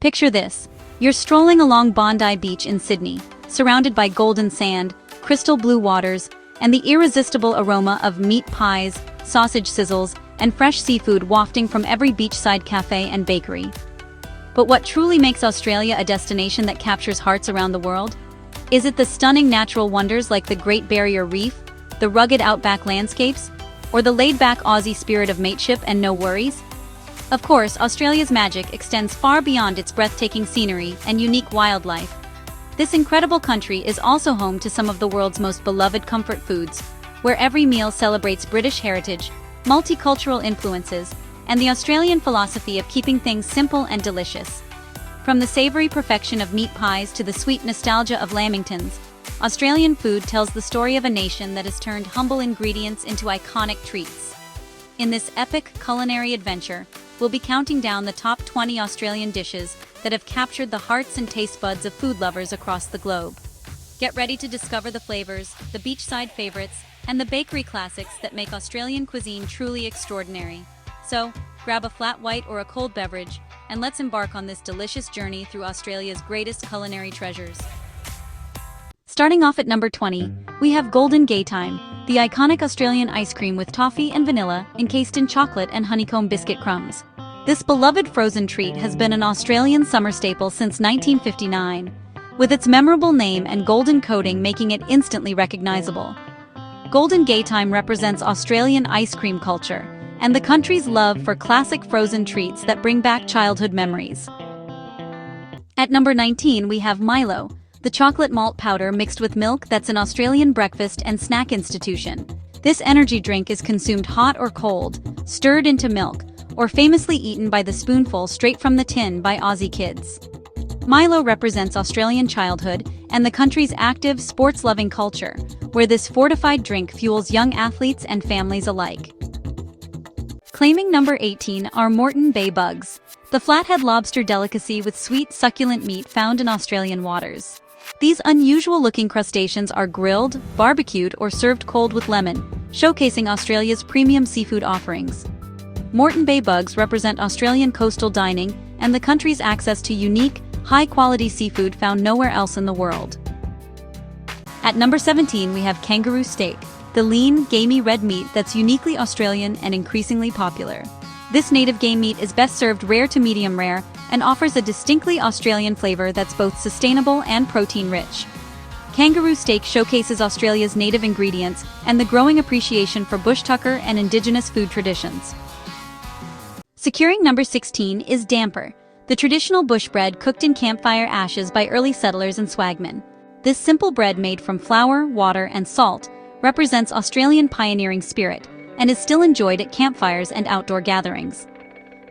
Picture this. You're strolling along Bondi Beach in Sydney, surrounded by golden sand, crystal blue waters, and the irresistible aroma of meat pies, sausagesizzles, and fresh seafood wafting from every beachside cafe and bakery. But what truly makes Australia a destination that captures hearts around the world? Is it the stunning natural wonders like the Great Barrier Reef, the rugged outback landscapes, or the laid-back Aussie spirit of mateship and no worries? Of course, Australia's magic extends far beyond its breathtaking scenery and unique wildlife. This incredible country is also home to some of the world's most beloved comfort foods, where every meal celebrates British heritage, multicultural influences, and the Australian philosophy of keeping things simple and delicious. From the savory perfection of meat pies to the sweet nostalgia of lamingtons, Australian food tells the story of a nation that has turned humble ingredients into iconic treats. In this epic culinary adventure, we'll be counting down the top 20 Australian dishes that have captured the hearts and taste buds of food lovers across the globe. Get ready to discover the flavors, the beachside favorites, and the bakery classics that make Australian cuisine truly extraordinary. So, grab a flat white or a cold beverage, and let's embark on this delicious journey through Australia's greatest culinary treasures. Starting off at number 20, we have Golden Gaytime, the iconic Australian ice cream with toffee and vanilla encased in chocolate and honeycomb biscuit crumbs. This beloved frozen treat has been an Australian summer staple since 1959, with its memorable name and golden coating making it instantly recognizable. Golden Gaytime represents Australian ice cream culture and the country's love for classic frozen treats that bring back childhood memories. At number 19, we have Milo, the chocolate malt powder mixed with milk that's an Australian breakfast and snack institution. This energy drink is consumed hot or cold, stirred into milk, or famously eaten by the spoonful straight from the tin by Aussie kids. Milo represents Australian childhood and the country's active, sports-loving culture, where this fortified drink fuels young athletes and families alike. Claiming number 18 are Moreton Bay Bugs, the flathead lobster delicacy with sweet, succulent meat found in Australian waters. These unusual-looking crustaceans are grilled, barbecued, or served cold with lemon, showcasing Australia's premium seafood offerings. Moreton Bay Bugs represent Australian coastal dining and the country's access to unique, high-quality seafood found nowhere else in the world. At number 17, we have kangaroo steak, the lean, gamey red meat that's uniquely Australian and increasingly popular. This native game meat is best served rare to medium rare and offers a distinctly Australian flavor that's both sustainable and protein-rich. Kangaroo steak showcases Australia's native ingredients and the growing appreciation for bush tucker and indigenous food traditions. Securing number 16 is damper, the traditional bush bread cooked in campfire ashes by early settlers and swagmen. This simple bread made from flour, water, and salt represents Australian pioneering spirit and is still enjoyed at campfires and outdoor gatherings.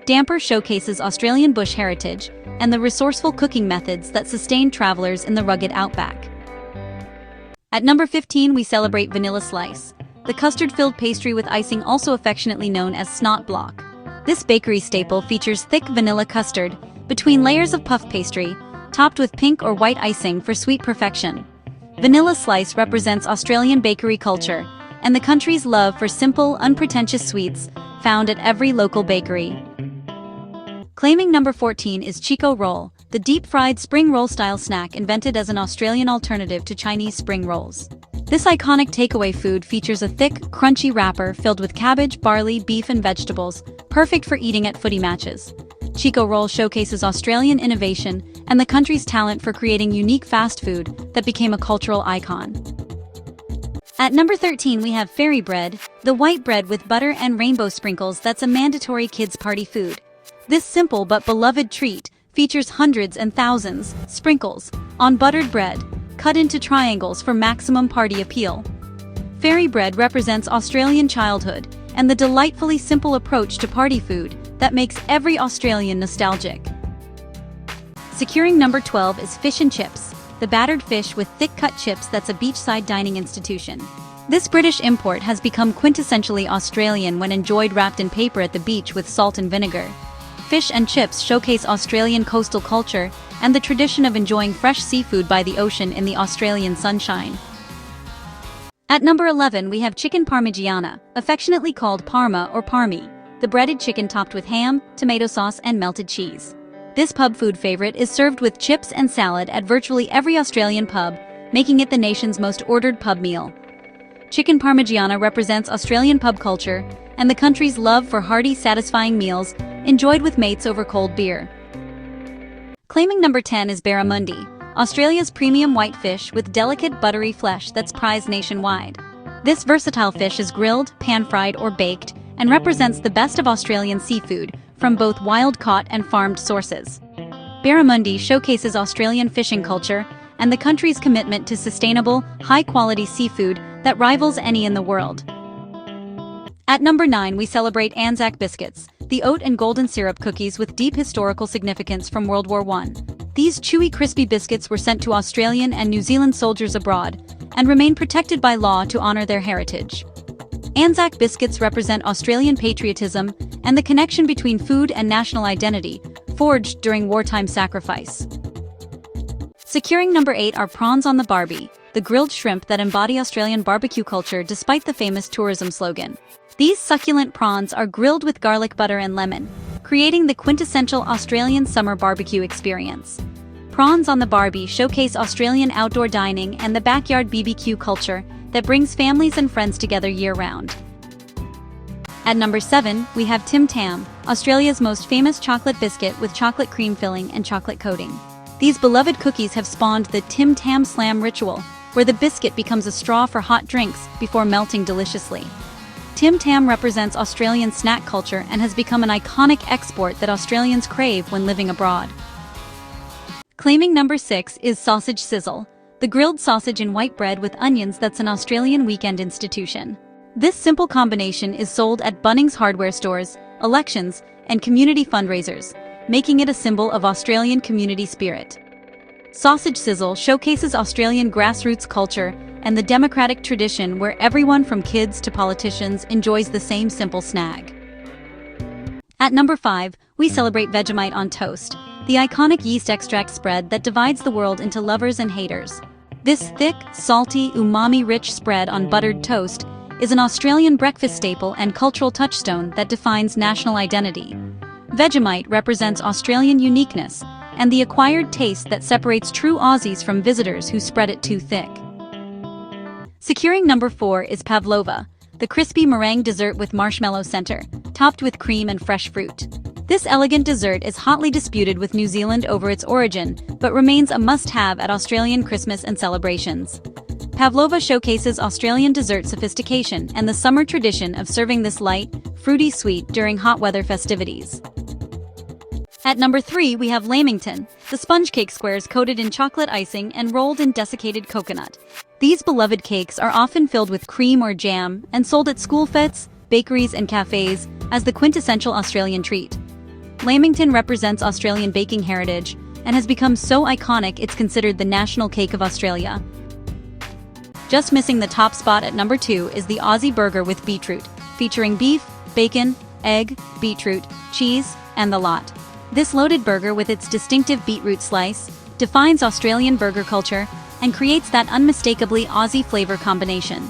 Damper showcases Australian bush heritage and the resourceful cooking methods that sustain travelers in the rugged outback. At number 15, we celebrate vanilla slice, the custard-filled pastry with icing also affectionately known as snot block. This bakery staple features thick vanilla custard between layers of puff pastry, topped with pink or white icing for sweet perfection. Vanilla slice represents Australian bakery culture and the country's love for simple, unpretentious sweets found at every local bakery. Claiming number 14 is Chico Roll, the deep-fried spring roll-style snack invented as an Australian alternative to Chinese spring rolls. This iconic takeaway food features a thick, crunchy wrapper filled with cabbage, barley, beef, and vegetables, perfect for eating at footy matches. Chico Roll showcases Australian innovation and the country's talent for creating unique fast food that became a cultural icon. At number 13, we have fairybread, the white bread with butter and rainbow sprinkles that's a mandatory kids' party food. This simple but beloved treat features hundreds and thousands sprinkles on buttered bread, cut into triangles for maximum party appeal. Fairybread represents Australian childhood and the delightfully simple approach to party food that makes every Australian nostalgic. Securing number 12 is fish and chips, the battered fish with thick-cut chips that's a beachside dining institution. This British import has become quintessentially Australian when enjoyed wrapped in paper at the beach with salt and vinegar. Fish and chips showcase Australian coastal culture and the tradition of enjoying fresh seafood by the ocean in the Australian sunshine. At number 11, we have chicken parmigiana, affectionately called parma or parmi, the breaded chicken topped with ham, tomato sauce, and melted cheese. This pub food favorite is served with chips and salad at virtually every Australian pub, making it the nation's most ordered pub meal. Chicken parmigiana represents Australian pub culture and the country's love for hearty, satisfying meals enjoyed with mates over cold beer. Claiming number 10 is barramundi, Australia's premium white fish with delicate buttery flesh that's prized nationwide. This versatile fish is grilled, pan-fried, or baked and represents the best of Australian seafood from both wild-caught and farmed sources. Barramundi showcases Australian fishing culture and the country's commitment to sustainable, high-quality seafood that rivals any in the world. At number 9, we celebrate anzacbiscuits, the oat and golden syrup cookies with deep historical significance from World War I. These chewy, crispy biscuits were sent to Australian and New Zealand soldiers abroad and remain protected by law to honor their heritage. Anzac biscuits represent Australian patriotism and the connection between food and national identity, forged during wartime sacrifice. Securing number 8 are prawns on the barbie, the grilled shrimp that embody Australian barbecue culture despite the famous tourism slogan. These succulent prawns are grilled with garlic butter and lemon, creating the quintessential Australian summer barbecue experience. Prawns on the barbie showcase Australian outdoor dining and the backyard BBQ culture that brings families and friends together year-round. At number 7, we have timtam, Australia's most famous chocolate biscuit with chocolate cream filling and chocolate coating. These beloved cookies have spawned the timtam slam ritual, where the biscuit becomes a straw for hot drinks before melting deliciously. Timtam represents Australian snack culture and has become an iconic export that Australians crave when living abroad. Claiming number 6 is sausagesizzle, the grilled sausage in white bread with onions that's an Australian weekend institution. This simple combination is sold at Bunnings hardware stores, elections, and community fundraisers, making it a symbol of Australian community spirit. Sausagesizzle showcases Australian grassroots culture and the democratic tradition where everyone from kids to politicians enjoys the same simple snack. At number 5, we celebrate Vegemite on toast, the iconic yeast extract spread that divides the world into lovers and haters. This thick, salty, umami-rich spread on buttered toast is an Australian breakfast staple and cultural touchstone that defines national identity. Vegemite represents Australian uniqueness and the acquired taste that separates true Aussies from visitors who spread it too thick. Securing number 4 is pavlova, the crispy meringue dessert with marshmallow center, topped with cream and fresh fruit. This elegant dessert is hotly disputed with New Zealand over its origin, but remains a must-have at Australian Christmas and celebrations. Pavlova showcases Australian dessert sophistication and the summer tradition of serving this light, fruity sweet during hot weather festivities. At number 3, we have lamington, the sponge cake squares coated in chocolate icing and rolled in desiccated coconut. These beloved cakes are often filled with cream or jam and sold at school fetes, bakeries, and cafes as the quintessential Australian treat. Lamington represents Australian baking heritage and has become so iconic it's considered the national cake of Australia. Just missing the top spot at number 2 is the Aussie burger with beetroot, featuring beef, bacon, egg, beetroot, cheese, and the lot. This loaded burger with its distinctive beetroot slice defines Australian burger culture and creates that unmistakably Aussie flavor combination.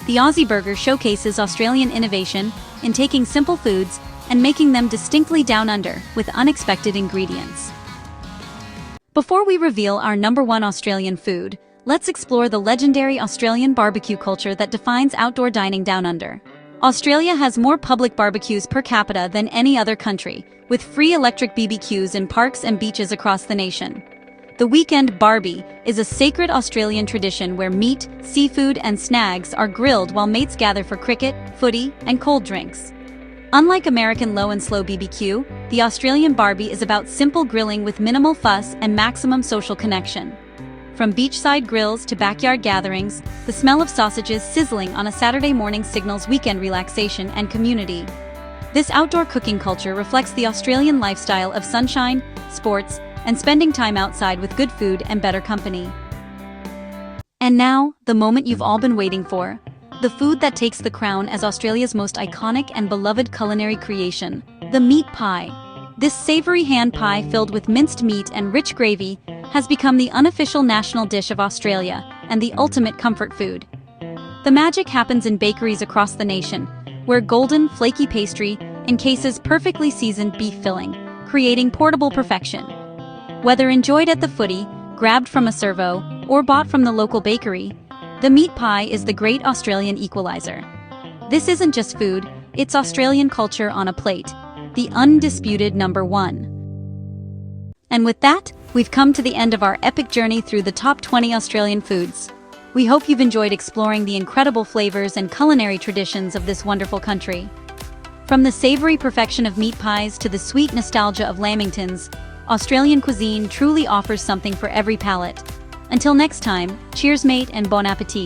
The Aussie burger showcases Australian innovation in taking simple foods and making them distinctly down under with unexpected ingredients. Before we reveal our number 1 Australian food, let's explore the legendary Australian barbecue culture that defines outdoor dining down under. Australia has more public barbecues per capita than any other country, with free electric BBQs in parks and beaches across the nation. The weekend barbie is a sacred Australian tradition where meat, seafood, and snags are grilled while mates gather for cricket, footy, and cold drinks. Unlike American low and slow BBQ, the Australian barbie is about simple grilling with minimal fuss and maximum social connection. From beachside grills to backyard gatherings, the smell of sausages sizzling on a Saturday morning signals weekend relaxation and community. This outdoor cooking culture reflects the Australian lifestyle of sunshine, sports, and spending time outside with good food and better company. And now, the moment you've all been waiting for. The food that takes the crown as Australia's most iconic and beloved culinary creation, the meat pie. This savory hand pie filled with minced meat and rich gravy has become the unofficial national dish of Australia and the ultimate comfort food. The magic happens in bakeries across the nation, where golden, flaky pastry encases perfectly seasoned beef filling, creating portable perfection. Whether enjoyed at the footy, grabbed from a servo, or bought from the local bakery, the meat pie is the great Australian equalizer. This isn't just food, it's Australian culture on a plate, the undisputed #1. And with that, we've come to the end of our epic journey through the top 20 Australian foods. We hope you've enjoyed exploring the incredible flavors and culinary traditions of this wonderful country. From the savory perfection of meat pies to the sweet nostalgia of lamingtons, Australian cuisine truly offers something for every palate. Until next time, cheers mate and bon appétit.